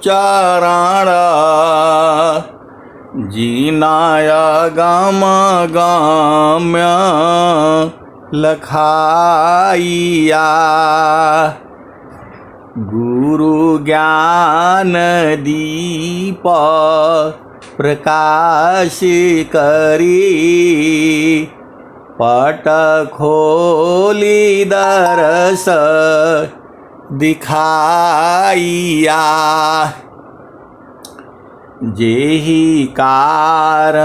चारण जीनाया गाम गाम्य लखाइया। गुरु ज्ञान दीप प्रकाश करी पट खोली दरस दिखाइया। जेहि कारणेसी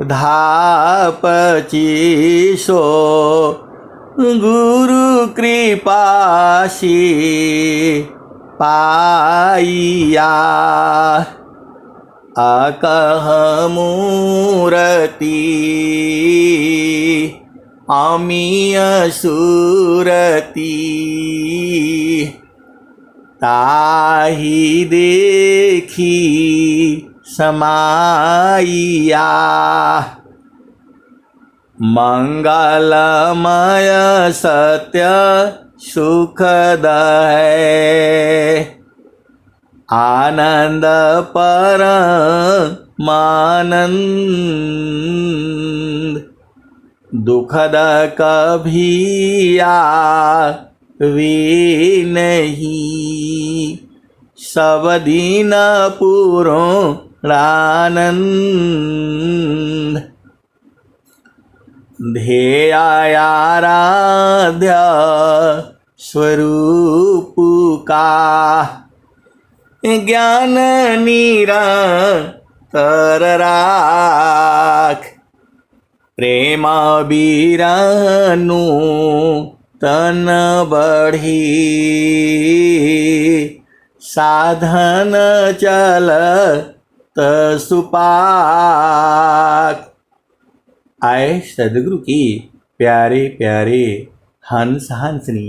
धापचिसो गुरु कृपासी पाइया। अकह मूरति अमीय सुरति ताहि देखी समाइया। मंगलमय सत्य सुखद है आनंद परमानंद। दुखद कभी आवे नहीं सब दिन पूर्णानंद। ध्येयाराध्य स्वरूप का ज्ञान निरंतर राख। प्रेम बीरानु तन बढ़ी साधन चलत सुपाक। आए सदगुरु की प्यारे प्यारे हंस हंसनी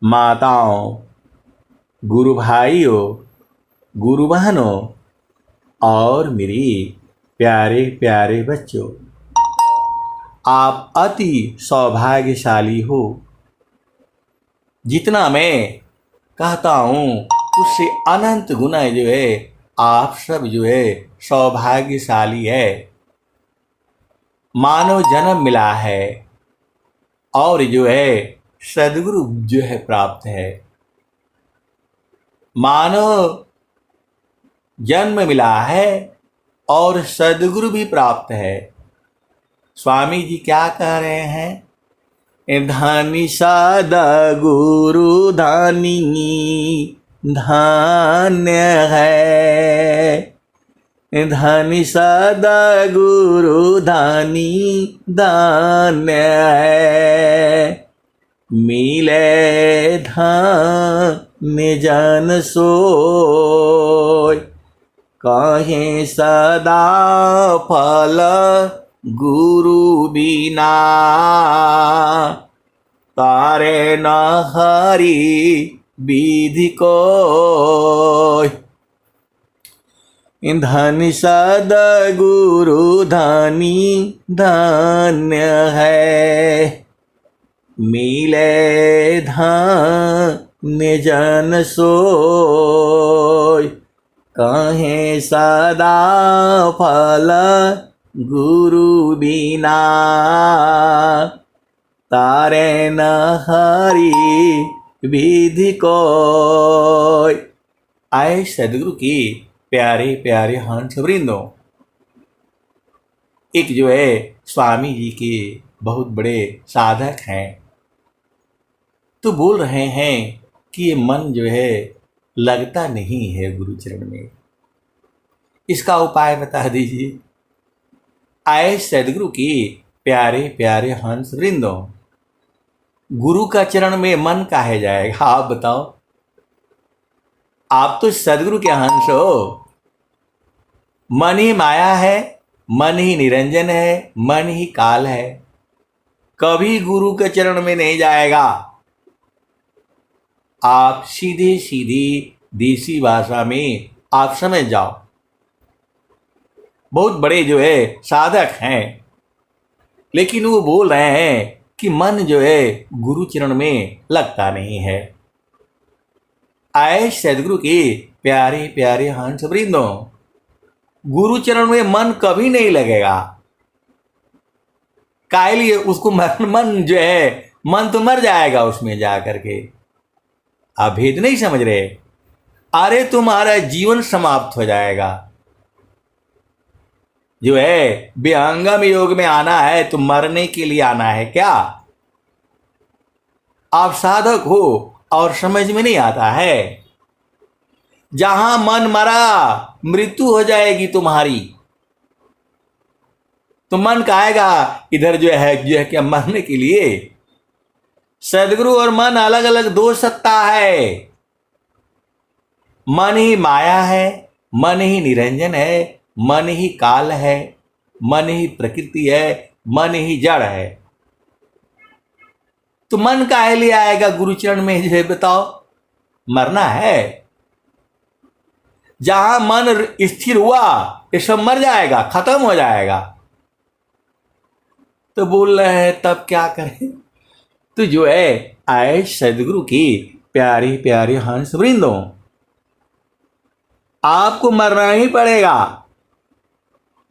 माताओं, गुरु भाइयों, गुरु बहनों और मेरी प्यारे प्यारे बच्चों, आप अति सौभाग्यशाली हो। जितना मैं कहता हूँ उससे अनंत गुना जो है आप सब जो है सौभाग्यशाली है। मानव जन्म मिला है और जो है सद्गुरु जो है प्राप्त है। मानव जन्म मिला है और सद्गुरु भी प्राप्त है। स्वामी जी क्या कह रहे हैं? धनी सद्गुरु धनी धन्य है। धनी सद्गुरु धनी धन्य है। मिले धन्य जन सोय कहें सदा फल गुरु बिना। तारे न हरि विधि कोय। धनी सद्गुरु धनी धन्य है। मिले धन्य जन सोय कहें सदा फल गुरु बिना। तारे न हरि विधि कोय। आए सदगुरु की प्यारे प्यारे हंस वृंदों, एक जो है स्वामी जी के बहुत बड़े साधक हैं, तो बोल रहे हैं कि ये मन जो है लगता नहीं है गुरु चरण में, इसका उपाय बता दीजिए। आए सदगुरु की प्यारे प्यारे हंस वृंदों, गुरु का चरण में मन काहे जाएगा? आप बताओ। आप तो सदगुरु के हंस हो। मन ही माया है, मन ही निरंजन है, मन ही काल है, कभी गुरु के चरण में नहीं जाएगा। आप सीधी सीधी देसी भाषा में आप समझ जाओ। बहुत बड़े जो है साधक हैं, लेकिन वो बोल रहे हैं कि मन जो है गुरु चरण में लगता नहीं है। आए सदगुरु के प्यारे प्यारे हंस वृंदों, गुरु चरण में मन कभी नहीं लगेगा। काहे लिए? उसको मन जो है, मन तो मर जाएगा उसमें जा करके। आप भेद नहीं समझ रहे? अरे तुम्हारा जीवन समाप्त हो जाएगा। जो है विहंगम योग में आना है तो मरने के लिए आना है क्या? आप साधक हो और समझ में नहीं आता है। जहां मन मरा मृत्यु हो जाएगी तुम्हारी। तो मन कहेगा इधर जो है क्या मरने के लिए? सदगुरु और मन अलग अलग दो सत्ता है। मन ही माया है, मन ही निरंजन है, मन ही काल है, मन ही प्रकृति है, मन ही जड़ है। तो मन काहे लिए आएगा गुरुचरण में? जो बताओ, मरना है। जहां मन स्थिर हुआ ये सब मर जाएगा, खत्म हो जाएगा। तो बोल रहे हैं तब क्या करें? तो जो है आए सदगुरु की प्यारी प्यारी हंस वृंदों, आपको मरना ही पड़ेगा।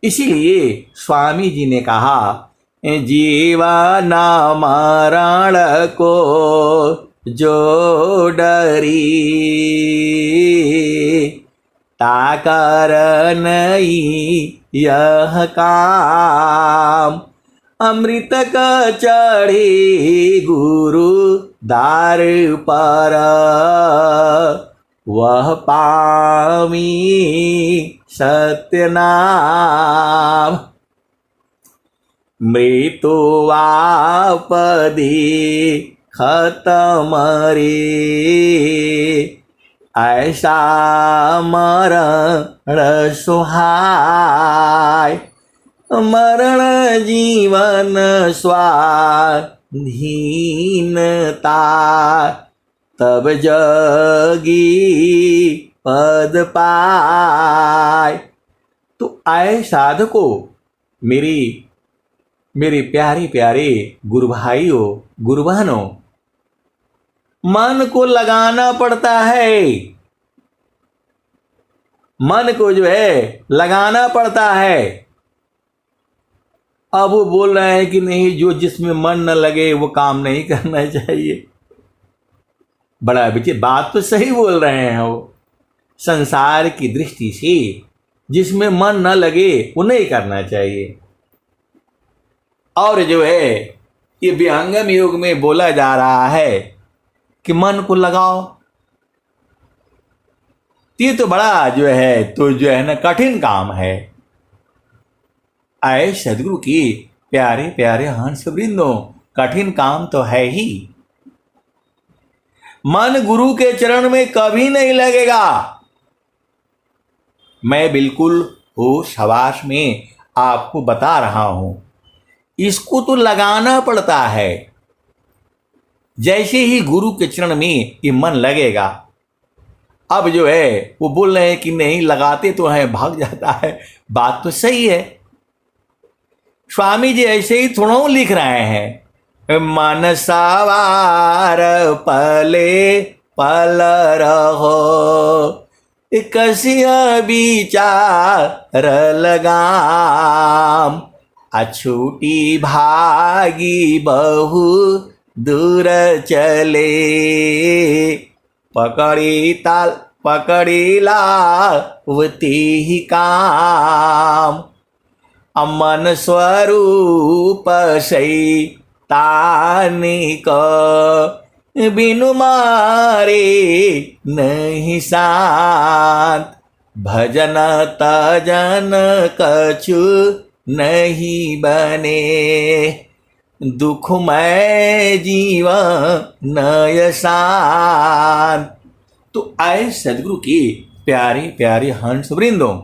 इसीलिए स्वामी जी ने कहा, जीवन मरण को जो डरी, ताकर नहीं यह काम। अमृत का चढ़ी गुरु दार पर, वह पामी सत्य नाम। मृत्यु आपदी खत्म रे, ऐसा मरण सुहाय। मरण जीवन स्वाधीनता, तब जगी पद पाय। तो आए साधको, मेरे प्यारे प्यारे गुरु भाइयों, गुरु बहनों, मन को लगाना पड़ता है। मन को जो है लगाना पड़ता है। अब वो बोल रहे हैं कि नहीं, जो जिसमें मन न लगे वो काम नहीं करना चाहिए। बड़ा बच्चे बात तो सही बोल रहे हैं। वो संसार की दृष्टि से जिसमें मन न लगे वो नहीं करना चाहिए। और जो है ये विहंगम योग में बोला जा रहा है कि मन को लगाओ। ये तो बड़ा जो है ना कठिन काम है। आए सदगुरु की प्यारे प्यारे हंस वृंदों, कठिन काम तो है ही। मन गुरु के चरण में कभी नहीं लगेगा। मैं बिल्कुल होश हवास में आपको बता रहा हूं। इसको तो लगाना पड़ता है। जैसे ही गुरु के चरण में ये मन लगेगा, अब जो है वो बोल रहे हैं कि नहीं लगाते तो हैं, भाग जाता है। बात तो सही है। स्वामी जी ऐसे ही थोड़ा लिख रहे हैं, मन सवार पले पल रहो, कसिया विचार लगाम। अछूटी भागी बहु दूर चले, पकड़ी लावती ही काम। अमन स्वरूप शैतानिक, बिनु मारे नहीं शांत। भजन तजन कछु नहीं बने, दुखमय जीवन नय शांत। तो आए सदगुरु की प्यारे प्यारे हंस वृंदों,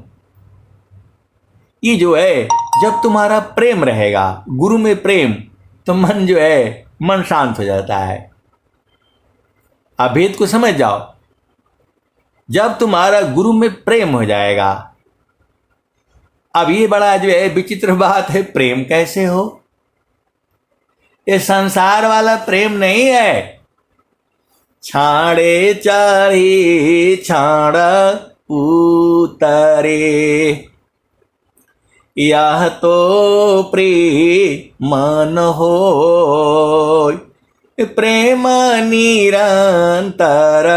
ये जो है जब तुम्हारा प्रेम रहेगा, गुरु में प्रेम, तो मन जो है मन शांत हो जाता है। आप भेद को समझ जाओ। जब तुम्हारा गुरु में प्रेम हो जाएगा, अब ये बड़ा जो है विचित्र बात है, प्रेम कैसे हो? ये संसार वाला प्रेम नहीं है। छाड़े चढ़े छाड़ उतरे, यह तो प्रेम मन होय, प्रेम निरंतर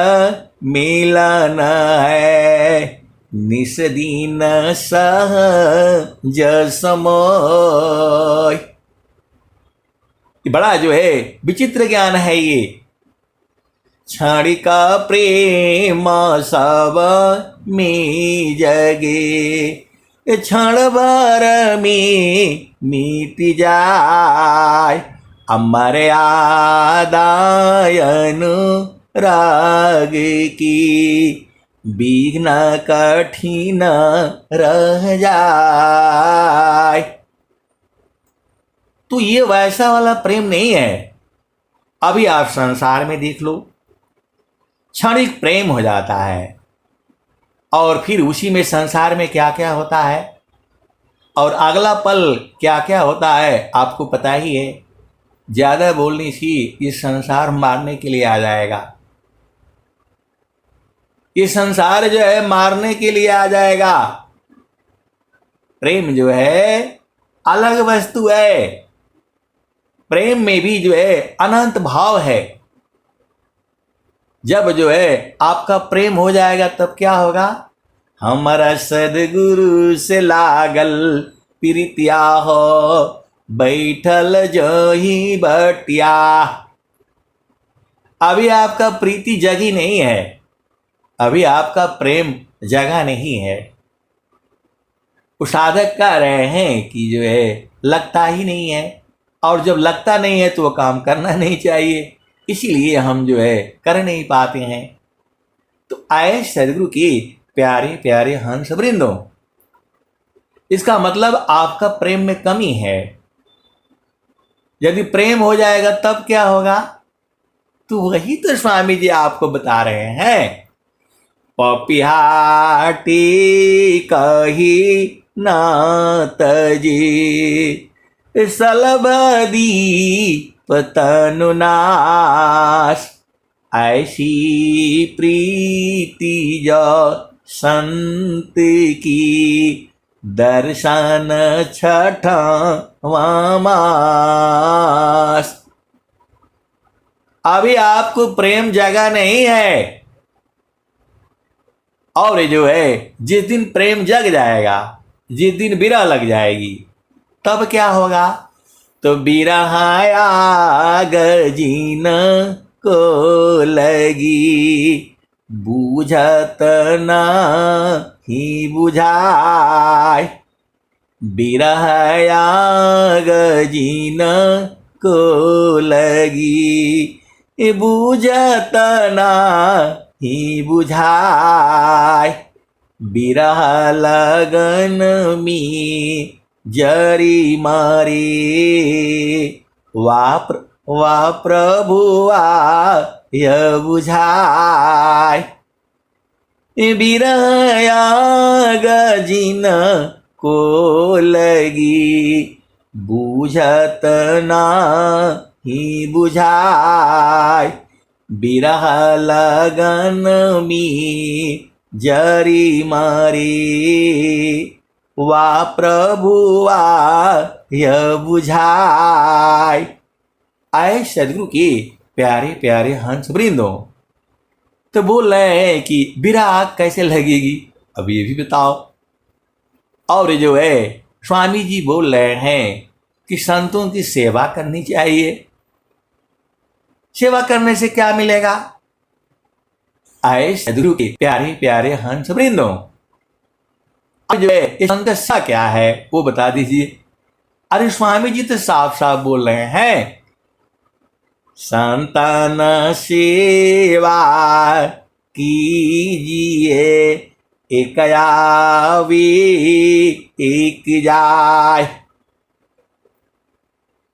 मिलन है, निस दिन सहज समय। बड़ा जो है विचित्र ज्ञान है ये। क्षणिका प्रेम सब में जगे, क्षण भर में मिट जाय, अमर आदायन राग की विघ्न कठिन रह जाय। तो ये वैसा वाला प्रेम नहीं है। अभी आप संसार में देख लो, क्षणिक प्रेम हो जाता है और फिर उसी में संसार में क्या क्या होता है और अगला पल क्या क्या होता है आपको पता ही है। ज्यादा बोलने से ये संसार मारने के लिए आ जाएगा। ये संसार जो है मारने के लिए आ जाएगा। प्रेम जो है अलग वस्तु है। प्रेम में भी जो है अनंत भाव है। जब जो है आपका प्रेम हो जाएगा तब क्या होगा? हमारा सदगुरु से लागल प्रीतिया हो, बैठल जो ही बटिया। अभी आपका प्रीति जगी नहीं है, अभी आपका प्रेम जगा नहीं है। वो साधक कह रहे हैं कि जो है लगता ही नहीं है, और जब लगता नहीं है तो वो काम करना नहीं चाहिए, इसीलिए हम जो है कर नहीं पाते हैं। तो आए सदगुरु के प्यारे प्यारे हंस वृंदों, इसका मतलब आपका प्रेम में कमी है। यदि प्रेम हो जाएगा तब क्या होगा? तो वही तो स्वामी जी आपको बता रहे हैं। पपिहाटी कही न तजी, सलबदी पतनु नाश, ऐसी प्रीति जो संत की, दर्शन छठवां मास। अभी आपको प्रेम जगा नहीं है, और जो है जिस दिन प्रेम जग जाएगा, जिस दिन बिरह लग जाएगी, तब क्या होगा? तो बिरहाया गजीन को लगी, बूझत ना ही बुझाय। बिरहाया गजीन को लगी, बूझत ना ही बुझाय। बिरह लगन में जरी मारे, वा प्रभुआ यह बुझाय। बिरया गजिन को लगी, बूझत ना ही बुझाय। बिरह लगन में जरी मारे, वा प्रभुआ यह बुझाय। आए सदगुरु के प्यारे प्यारे हंस वृंदों, तो बोल रहे हैं कि बिरह कैसे लगेगी, अब ये भी बताओ। और जो है स्वामी जी बोल रहे हैं कि संतों की सेवा करनी चाहिए। सेवा करने से क्या मिलेगा? आए सदगुरु के प्यारे प्यारे हंस वृंदों, जो है संतसा क्या है वो बता दीजिए। अरे स्वामी जी तो साफ साफ बोल रहे हैं, संतान सेवा कीजिए, एक आवे एक जाय।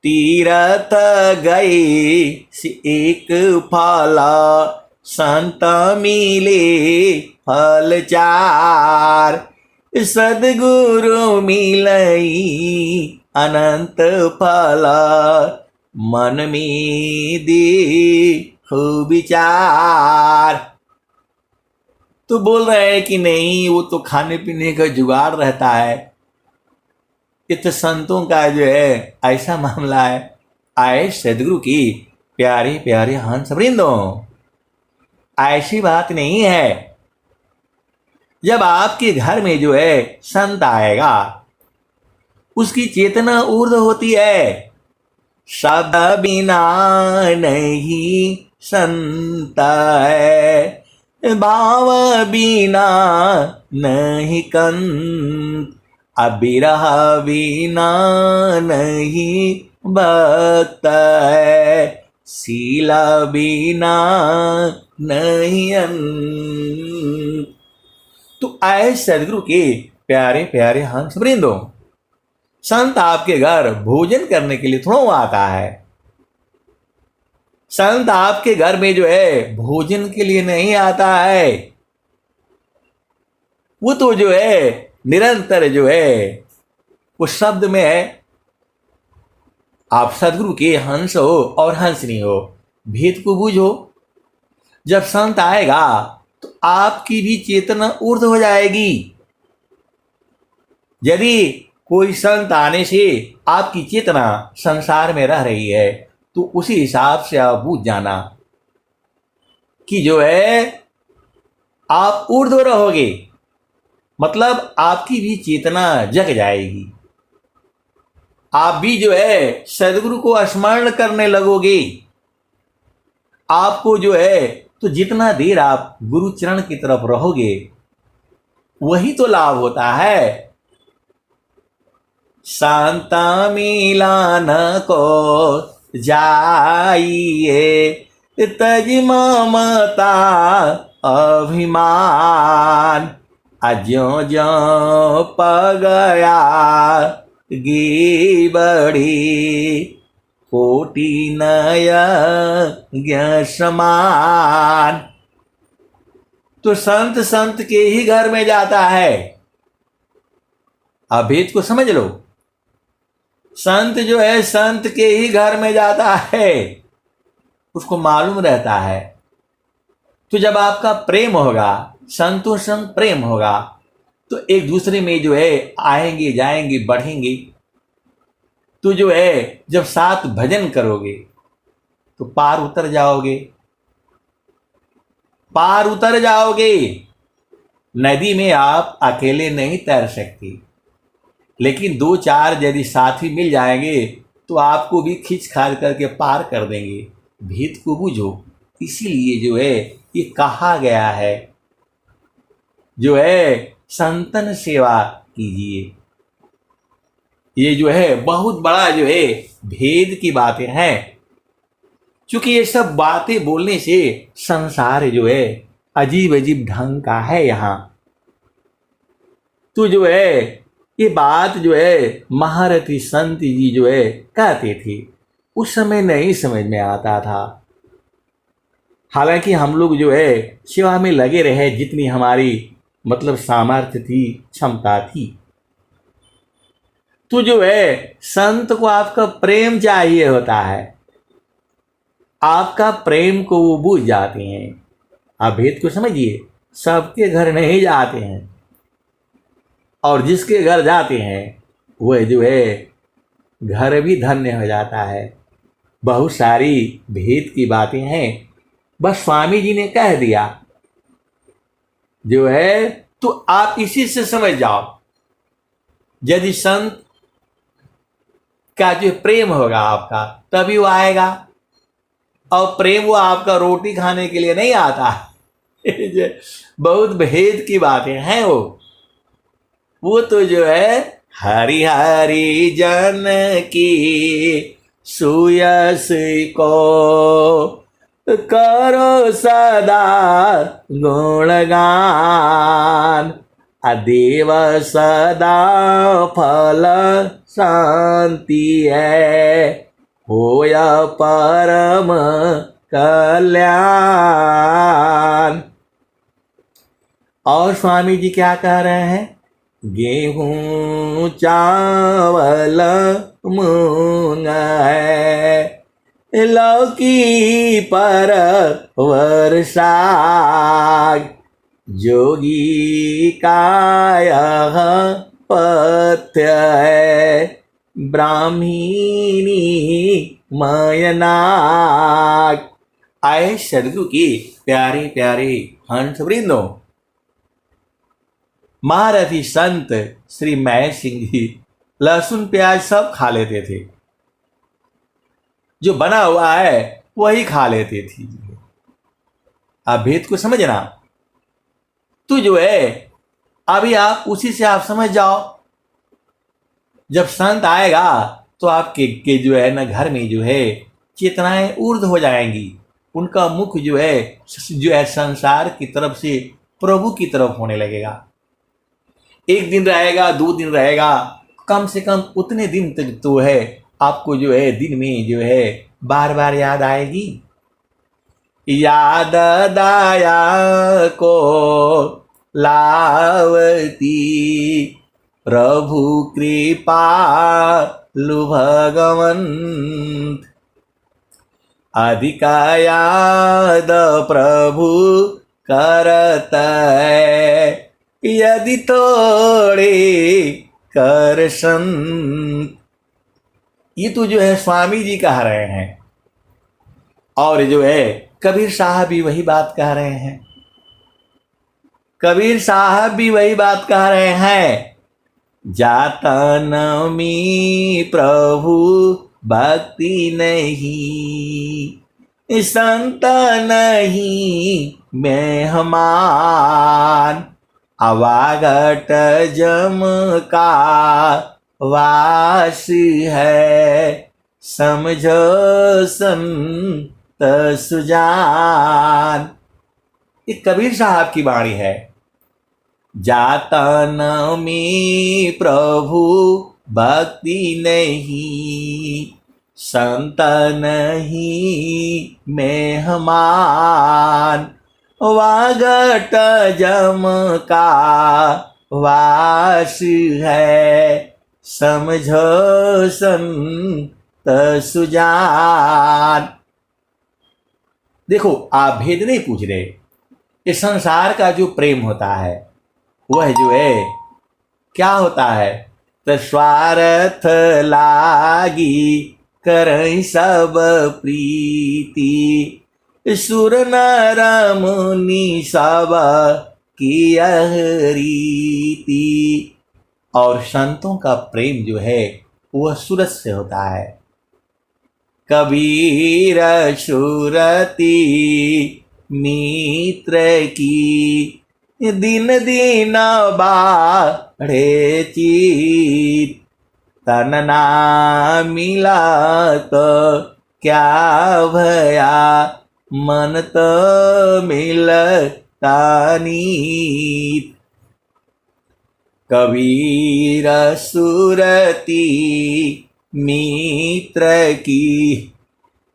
तीरथ गए से एक फल, संत मिले फल चार। सदगुरु मिलई अनंत फल, मन में दे खूब विचार। तो बोल रहे हैं कि नहीं, वो तो खाने पीने का जुगाड़ रहता है, ये तो संतों का जो है ऐसा मामला है। आए सदगुरु की प्यारे प्यारे हंस वृंदों, ऐसी बात नहीं है। जब आपके घर में जो है संत आएगा, उसकी चेतना ऊर्ध होती है। शब्द बिना नहीं संत है, भाव बिना नहीं कंत, अबिरह बिना नहीं भक्त है, शीला बिना नहीं अंत। तो आए सदगुरु के प्यारे प्यारे हंस वृंदों, संत आपके घर भोजन करने के लिए थोड़ा आता है। संत आपके घर में जो है भोजन के लिए नहीं आता है। वो तो जो है निरंतर जो है उस शब्द में है। आप सदगुरु के हंस हो और हंसनी हो, भेद को बूझो। जब संत आएगा तो आपकी भी चेतना ऊर्ध हो जाएगी। यदि कोई संत आने से आपकी चेतना संसार में रह रही है, तो उसी हिसाब से आप बूझ जाना कि जो है आप ऊर्ध्व रहोगे, मतलब आपकी भी चेतना जग जाएगी। आप भी जो है सदगुरु को स्मरण करने लगोगे। आपको जो है तो जितना देर आप गुरु चरण की तरफ रहोगे, वही तो लाभ होता है। शांता मिलान को जाइए, तज ममता अभिमान, अज्यो जो पगया गी बड़ी, कोटि नय समान। तो संत संत के ही घर में जाता है। अब भेद को समझ लो। संत जो है संत के ही घर में जाता है, उसको मालूम रहता है। तो जब आपका प्रेम होगा, संतों संग प्रेम होगा, तो एक दूसरे में जो है आएंगे जाएंगे बढ़ेंगे। तो जो है जब साथ भजन करोगे तो पार उतर जाओगे, पार उतर जाओगे। नदी में आप अकेले नहीं तैर सकते, लेकिन दो चार यदि साथी मिल जाएंगे तो आपको भी खींच खाच करके पार कर देंगे। भेद को बूझो। इसीलिए जो है ये कहा गया है, जो है संतन सेवा कीजिए। ये जो है बहुत बड़ा जो है भेद की बातें हैं। क्योंकि ये सब बातें बोलने से संसार जो है अजीब अजीब ढंग का है यहाँ। तो जो है ये बात जो है महारथी संत जी जो है कहते थे, उस समय नहीं समझ में आता था। हालांकि हम लोग जो है सेवा में लगे रहे, जितनी हमारी मतलब सामर्थ्य थी, क्षमता थी। तो जो है संत को आपका प्रेम चाहिए होता है, आपका प्रेम को वो बूझ जाते हैं। आप भेद को समझिए। सबके घर नहीं जाते हैं, और जिसके घर जाते हैं वह जो है घर भी धन्य हो जाता है। बहुत सारी भेद की बातें हैं, बस स्वामी जी ने कह दिया जो है, तो आप इसी से समझ जाओ। यदि संत का जो प्रेम होगा आपका, तभी वो आएगा। और प्रेम वो आपका रोटी खाने के लिए नहीं आता। बहुत भेद की बातें हैं। वो तो जो है हरि हरि जन की सुयस को करो सदा गुणगान, अदेव सदा फल शांति है, होया परम कल्याण। और स्वामी जी क्या कह रहे हैं? गेहूं चावल मूंग है, लौकी पर वर्षा जोगी का यह पथ्य है, ब्राह्मीणी मयनाक। आए सदगुरु की प्यारे प्यारे हंस वृंदों, महारथी संत श्री महेश सिंह जी लहसुन प्याज सब खा लेते थे, जो बना हुआ है वही खा लेते थे। आप भेद को समझना, तो जो है अभी आप उसी से आप समझ जाओ। जब संत आएगा तो आपके जो है ना घर में जो है चेतनाएं ऊर्ध हो जाएंगी, उनका मुख जो है संसार की तरफ से प्रभु की तरफ होने लगेगा। एक दिन रहेगा, 2 दिन रहेगा, कम से कम उतने दिन तक तो है आपको जो है दिन में जो है बार बार याद आएगी। याद दाया को लावती, प्रभु कृपा लु भगवंत। अधिका याद प्रभु करत है, यदि थोड़े कर संत। ये तो जो है स्वामी जी कह रहे हैं, और जो है कबीर साहब भी वही बात कह रहे हैं। कबीर साहब भी वही बात कह रहे हैं। जाता नमी प्रभु भक्ति नहीं, संत नहीं मेहमान। अवागत जम का वास है, समझो संत सुजान। ये कबीर साहब की वाणी है। जाता नमी प्रभु भक्ति नहीं, संत नहीं मेहमान। वागट जम का वास है, समझो संत सुजान। देखो, आप भेद नहीं पूछ रहे। इस संसार का जो प्रेम होता है वह जो है क्या होता है, तो स्वार्थ लागी करई सब प्रीति। सुर नर मुनि सब की यह रीति। और संतों का प्रेम जो है वह सूरत से होता है। कबीर सुरती मित्र की, दिन दिन बाढ़े चित। तन ना मिला तो क्या भया, मन तो मिलता नीत। कबीर सुरती मित्र की,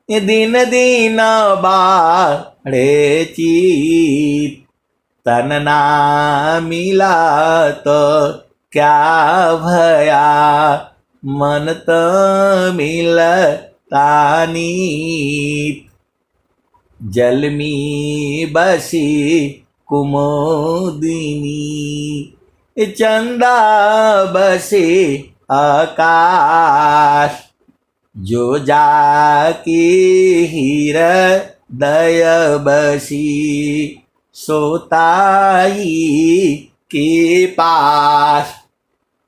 दिन दिन बाढ़े चित। तन ना मिला तो क्या भया, मन तो मिलता नीत। जल में बसी कुमुदिनी, चंदा बसे आकाश। जो जाके हृदय बसी, सोता ही के पास।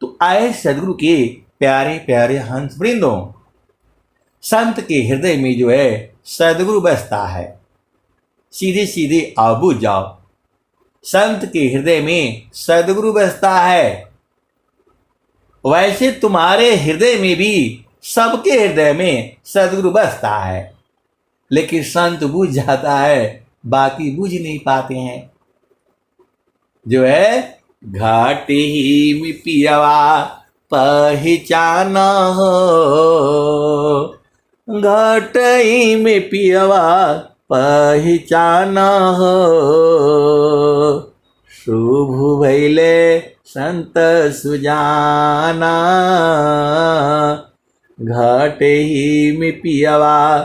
तो आए सदगुरु के प्यारे प्यारे हंस वृंदों, संत के हृदय में जो है सदगुरु बसता है। सीधे सीधे आबू जाओ, संत के हृदय में सदगुरु बसता है। वैसे तुम्हारे हृदय में भी, सबके हृदय में सदगुरु बसता है, लेकिन संत बुझ जाता है, बाकी बुझ नहीं पाते हैं। जो है घाटी ही में पियवा पहचाना हो, घाटी में पियवा पहचाना हो। शुभ भैले संत सुजाना, घाटे ही में पियवा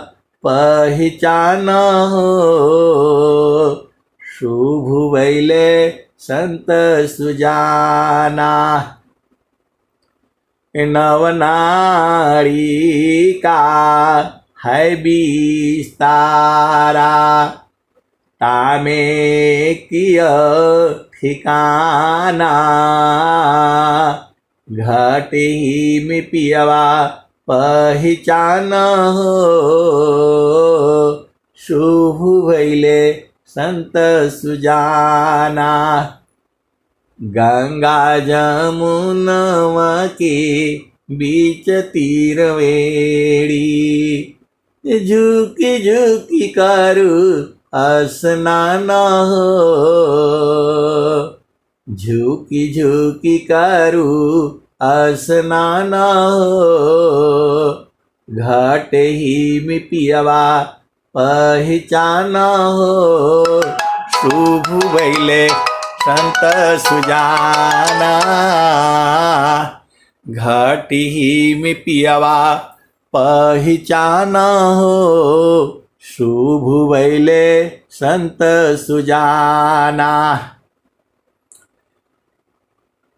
पहचाना हो, शुभ वैले संत सुजाना। नवनाड़ी का है विस्तारा, तामे किय ठिकाना। घट ही में पियवा पहचान हो, शुभ भैले संत सुजाना। गंगा जमुनवा के बीच तीरवेड़ी, झुकी झुकी करू स्नान हो, झुकी झुकी करू स्नान हो। घाट ही में पियवा पहचान हो, शुभ भैले संत सुजाना। घाट ही में पियवा पहचान हो, शुभ भैले संत सुजाना।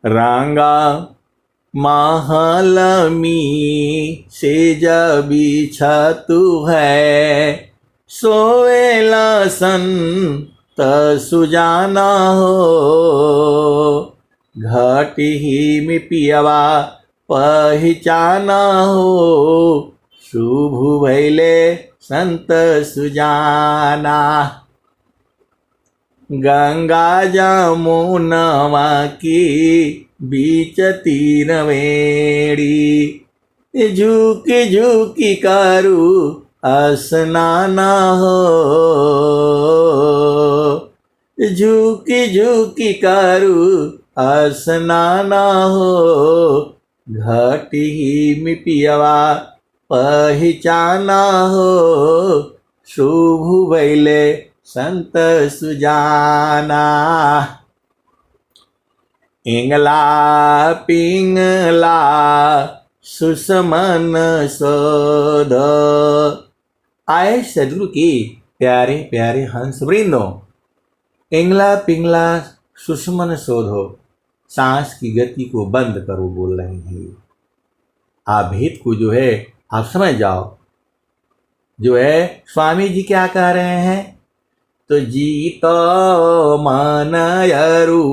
रंगा महल में सेज बिछतु है, सोवेला संत सुजाना हो। घाट ही में पियवा पहचाना हो, शुभ भैले संत सुजाना। गंगा जमुनवा की बीच तीरवेड़ी, झुकी झुकी करू स्नान हो, झुकी झुकी करू स्नान हो। घाट ही में पियवा पहचाना हो, शुभ भैले संत सुजाना। इंगला पिंगला सुषमन शोध, आए सदगुरु की प्यारे प्यारे हंस वृंदो। इंगला पिंगला सुषमन शोधो, सांस की गति को बंद करो बोल रहे हैं। आप भेद को जो है आप समझ जाओ। जो है स्वामी जी क्या कह रहे हैं, तो जीत मानयरु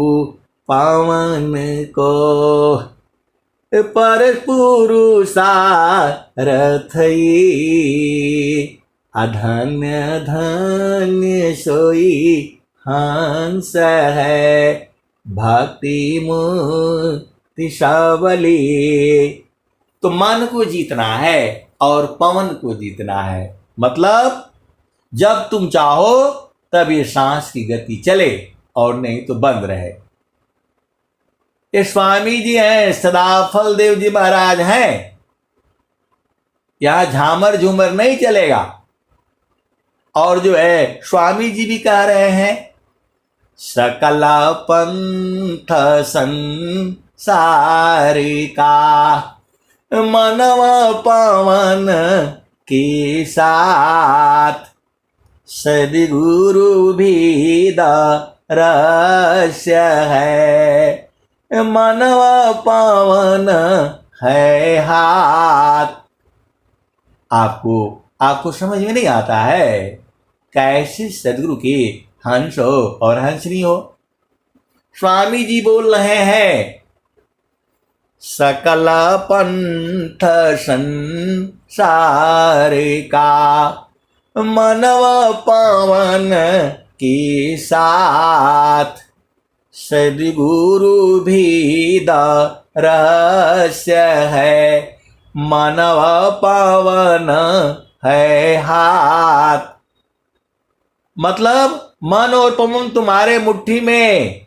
पावन को, पर पुरुषा रथई। अधन्य धन्य सोई हंस है, भक्ति मुक्ति सबली। तो मन को जीतना है और पवन को जीतना है। मतलब जब तुम चाहो तब ये सांस की गति चले और नहीं तो बंद रहे। ये स्वामी जी हैं, सदाफल देव जी महाराज हैं। यहां झामर झूमर नहीं चलेगा। और जो है स्वामी जी भी कह रहे हैं, सकल पंथ संसार का, मनव पवन के साथ। सदगुरु भी रहस्य है, मनव पवन है हाथ। आपको समझ में नहीं आता है कैसे सदगुरु के हंस हो और हंसनी हो। स्वामी जी बोल रहे हैं, सकल पंथ संसार का, मनव पवन के साथ। सदगुरु भी रहस्य है, मनव पवन है हाथ। मतलब मन और पवन तुम्हारे मुट्ठी में।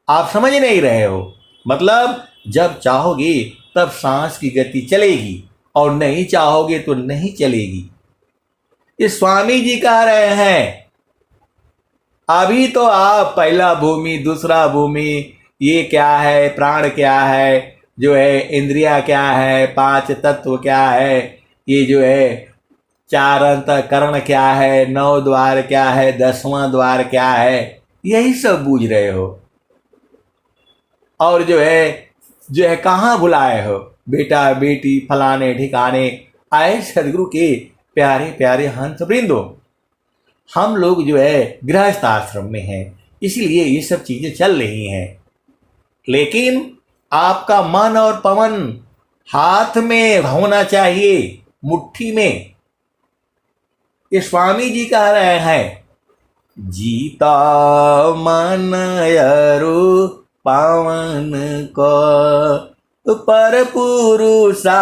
आप समझ नहीं रहे हो। मतलब जब चाहोगे तब सांस की गति चलेगी और नहीं चाहोगे तो नहीं चलेगी। ये स्वामी जी कह रहे हैं। अभी तो आप पहला भूमि, दूसरा भूमि, ये क्या है, प्राण क्या है, जो है इंद्रिया क्या है, पांच तत्व क्या है, ये जो है चार अंतःकरण क्या है, 9 द्वार क्या है, 10वां द्वार क्या है, यही सब बूझ रहे हो। और जो है कहाँ भुलाए हो, बेटा बेटी फलाने ठिकाने। आए सदगुरु के प्यारे प्यारे हंस वृंदो, हम लोग गृहस्थ आश्रम में हैं, इसलिए ये सब चीजें चल रही हैं। लेकिन आपका मन और पवन हाथ में होना चाहिए, मुट्ठी में। ये स्वामी जी कह रहे हैं, जीता मन अरु पावन को पर पुरुषा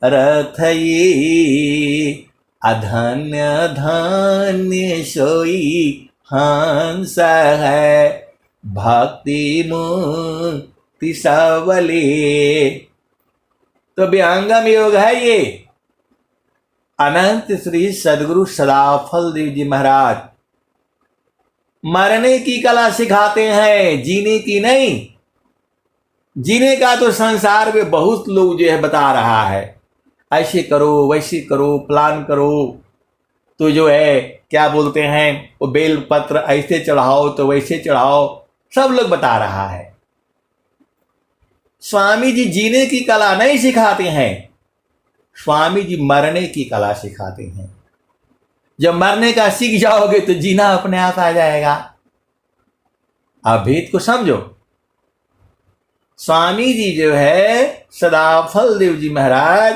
रथ ये, अधन्य धन्य सोई हंस है, भक्ति मुक्ति सबले। तो विहंगम योग है ये। अनंत श्री सदगुरु सदाफल देव जी महाराज मरने की कला सिखाते हैं, जीने की नहीं। जीने का तो संसार में बहुत लोग बता रहा है, ऐसे करो वैसे करो, प्लान करो। तो क्या बोलते हैं, वो बेल पत्र ऐसे चढ़ाओ तो वैसे चढ़ाओ, सब लोग बता रहा है। स्वामी जी जीने की कला नहीं सिखाते हैं, स्वामी जी मरने की कला सिखाते हैं। जब मरने का सीख जाओगे तो जीना अपने आप आ जाएगा। आप भेद को समझो। स्वामी जी सदाफल देव जी महाराज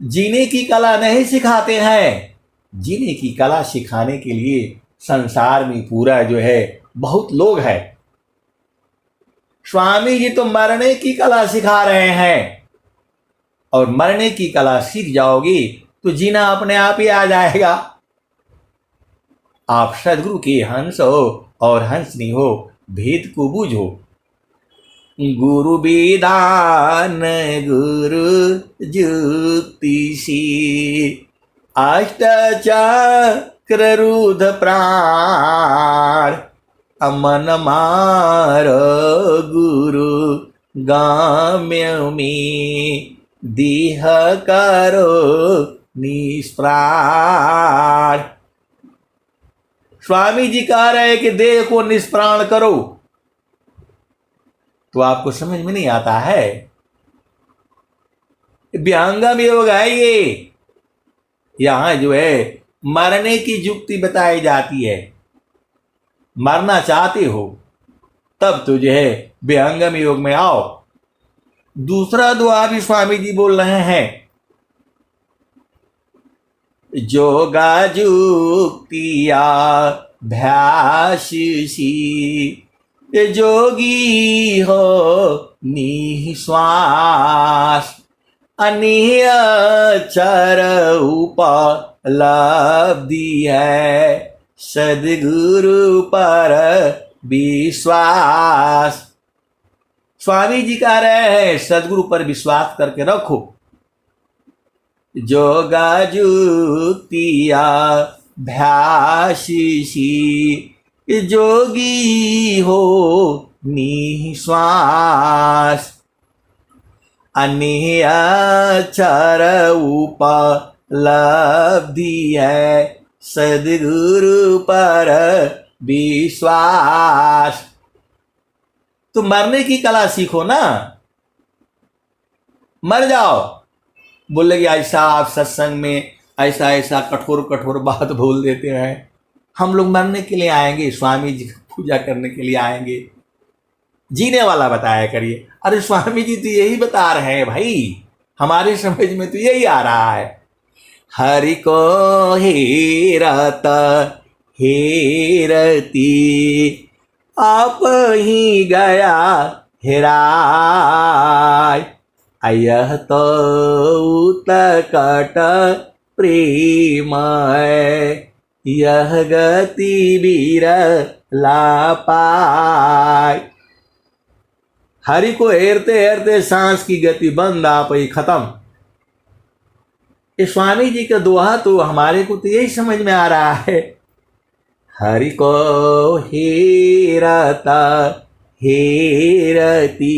जीने की कला नहीं सिखाते हैं, जीने की कला सिखाने के लिए संसार में पूरा बहुत लोग हैं। स्वामी जी तो मरने की कला सिखा रहे हैं, और मरने की कला सीख जाओगी तो जीना अपने आप ही आ जाएगा। आप सदगुरु के हंस हो और हंसनी हो, भेद को बूझो। गुरु विधान गुरु जुक्ति सी, अष्ट चक्र रुध प्राण, अमन मार गुरु गाम्य में, दीह करो निष्प्राण। स्वामी जी कह रहे हैं कि देह को निष्प्राण करो। तो आपको समझ में नहीं आता है, विहंगम योग है ये। यहां मरने की युक्ति बताई जाती है। मरना चाहते हो तब तो विहंगम योग में आओ। दूसरा दुआ भी स्वामी जी बोल रहे हैं, जोगा जुक्तिया भ्यासी, जोगी हो निश्वास, अनियचर उपलब्धि है, सदगुरु पर विश्वास। स्वामी जी कह रहे हैं सदगुरु पर विश्वास करके रखो। जोगा जुक्तिया भ्यासी, जोगी हो निश्वास, अनियचर उपलब्धि है, सदगुरु पर विश्वास। तो मरने की कला सीखो ना, मर जाओ। बोले कि ऐसा आप सत्संग में ऐसा ऐसा कठोर कठोर बात बोल देते हैं। हम लोग मरने के लिए आएंगे, स्वामी जी की पूजा करने के लिए आएंगे। जीने वाला बताया करिए। अरे स्वामी जी तो यही बता रहे हैं भाई, हमारे समझ में तो यही आ रहा है। हरि को हेरत हेरती, आप ही गया हेराय, यह तो उत्कट प्रेम है, यह गति बिरला पाय। हरि को हेरते हेरते सांस की गति बंद, आप ही खत्म। इस स्वामी जी का दोहा तो हमारे को तो यही समझ में आ रहा है। हरि को हेरता हेरती,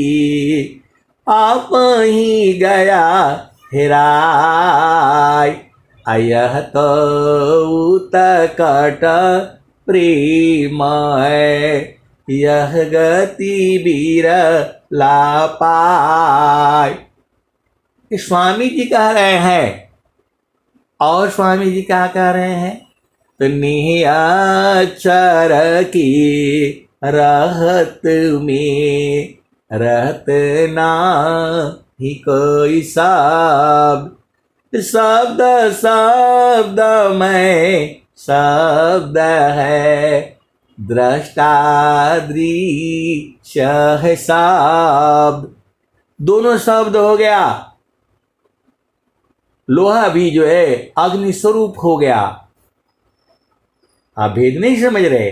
आप ही गया हेराय, अयह तो उतकट प्रेम है, यह गति वीर ला पाय। स्वामी जी कह रहे हैं, और स्वामी जी क्या कह रहे हैं? तो निहचर की रहत में रहत ना ही कोई शब्द, शब्द शब्द में शब्द है, दृष्टा दृश्य है शब्द। दोनों शब्द हो गया। लोहा भी जो है अग्नि स्वरूप हो गया। आप भेद नहीं समझ रहे?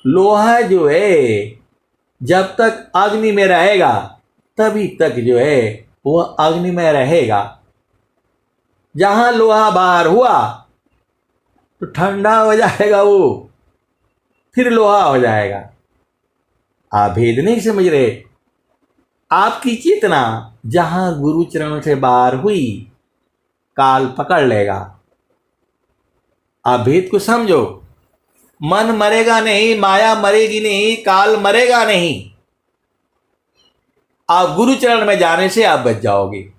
लोहा जो है जब तक अग्नि में रहेगा तभी तक जो है वह अग्नि में रहेगा। जहां लोहा बाहर हुआ तो ठंडा हो जाएगा, वो फिर लोहा हो जाएगा। आप भेद नहीं समझ रहे? आपकी चेतना जहां गुरु चरणों से बाहर हुई, काल पकड़ लेगा। आप भेद को समझो। मन मरेगा नहीं, माया मरेगी नहीं, काल मरेगा नहीं। आप गुरु चरण में जाने से आप बच जाओगे।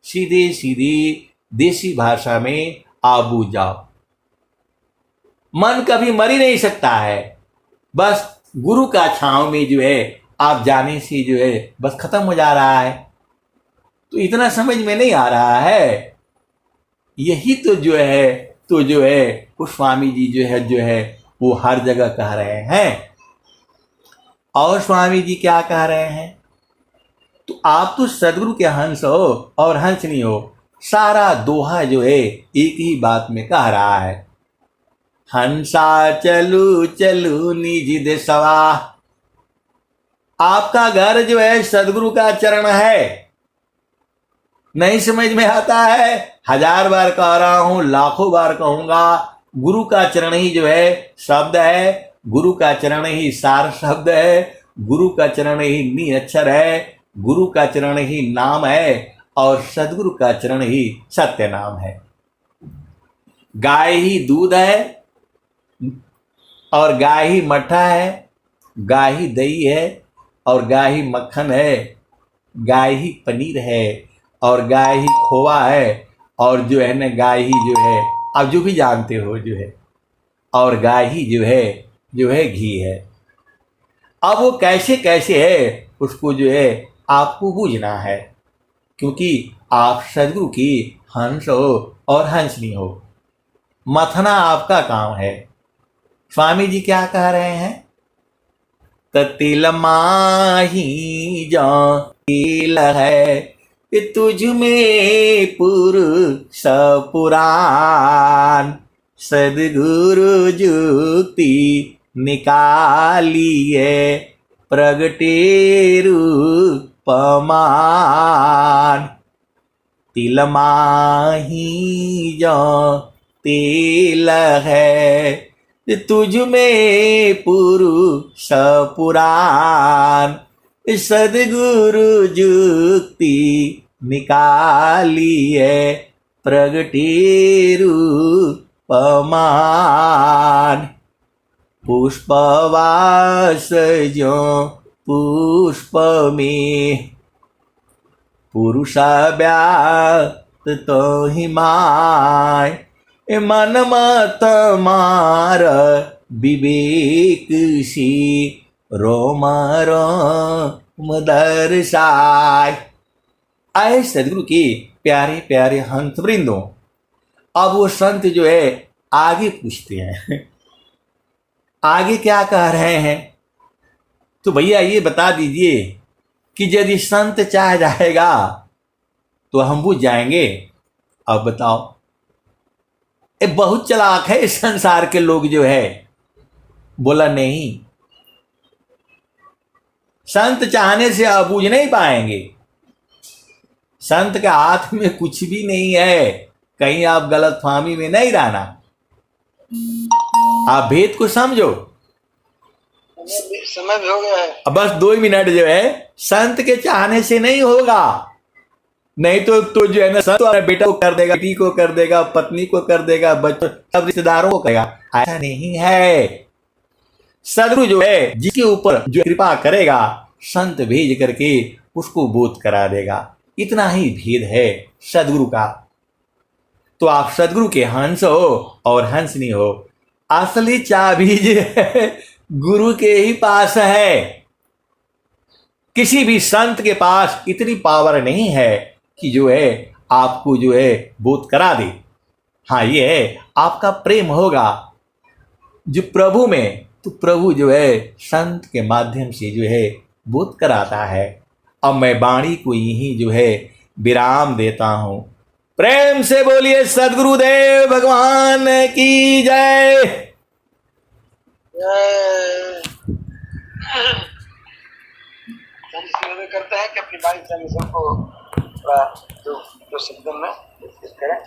सीधे सीधी देसी भाषा में आप बूझ जाओ। मन कभी मर ही नहीं सकता है। बस गुरु का छांव में जो है आप जाने से जो है बस खत्म हो जा रहा है। तो इतना समझ में नहीं आ रहा है। यही तो जो है वो स्वामी जी जो है वो हर जगह कह रहे हैं। और स्वामी जी क्या कह रहे हैं? तो आप तो सदगुरु के हंस हो और हंस नहीं हो। सारा दोहा जो है एक ही बात में कह रहा है, हंसा चलू चलू निज देसवा। आपका घर जो है सदगुरु का चरण है। नहीं समझ में आता है? 1000 बार कह रहा हूं, लाखों बार कहूंगा, गुरु का चरण ही जो है शब्द है। गुरु का चरण ही सार शब्द है। गुरु का चरण ही नी अक्षर है। गुरु का चरण ही नाम है और सदगुरु का चरण ही सत्य नाम है। गाय ही दूध है और गाय ही मट्ठा है। गाय ही दही है और गाय ही मक्खन है। गाय ही पनीर है और गाय ही खोवा है। और जो है ना गाय ही जो है आप जो भी जानते हो जो है, और गाय ही जो है घी है। अब वो कैसे कैसे है उसको जो है आपको बूझना है, क्योंकि आप सदगुरु की हंस हो और हंसनी हो। मथना आपका काम है। स्वामी जी क्या कह रहे हैं? तिल माही जा तिल है, तुझ में पुरुष पुराण, सदगुरु जुक्ति निकालिए प्रगटे रूपमान। तिल माही जो तिल है, तुझ में पुरुष पुराण, सदगुरु जुक्ति निकालिए प्रगटे रूपमान। पुष्पवास जो पुष्प में, पुरुष व्याप्त तो ही माय, मन मत मार विवेक सी, रोम रोम दर्शाय। आए सदगुरु के प्यारे प्यारे हंस वृंदों। अब वो संत जो है आगे पूछते हैं, आगे क्या कह रहे हैं? तो भैया ये बता दीजिए कि यदि संत चाह जाएगा तो हम बुझ जाएंगे। अब बताओ, ये बहुत चालाक है इस संसार के लोग जो है। बोला नहीं, संत चाहने से आप बूझ नहीं पाएंगे। संत के हाथ में कुछ भी नहीं है। कहीं आप गलत फहमी में नहीं रहना। आप भेद को समझो। समय भी हो गया है। अब बस 2 मिनट जो है, संत के चाहने से नहीं होगा। नहीं तो जो है ना सब तो अपने बेटा को कर देगा, बेटी को कर देगा, पत्नी को कर देगा, बच्चों सब रिश्तेदारों को करेगा। ऐसा नहीं है। सदगुरु जो है जिसके ऊपर जो कृपा करेगा, संत भेज करके उसको बोध करा देगा। इतना ही भेद है सदगुरु का। तो आप सदगुरु के हंस हो और हंस नहीं हो। असली चाबी जो है गुरु के ही पास है। किसी भी संत के पास इतनी पावर नहीं है कि जो है आपको जो है बोध करा दे। हाँ, ये है आपका प्रेम होगा जो प्रभु में, तो प्रभु जो है संत के माध्यम से जो है बोध कराता है। अब मैं वाणी को यही जो है विराम देता हूं। प्रेम से बोलिए सदगुरुदेव भगवान की जय। करते हैं कि अपनी बाइक को जो शब्दों में करें।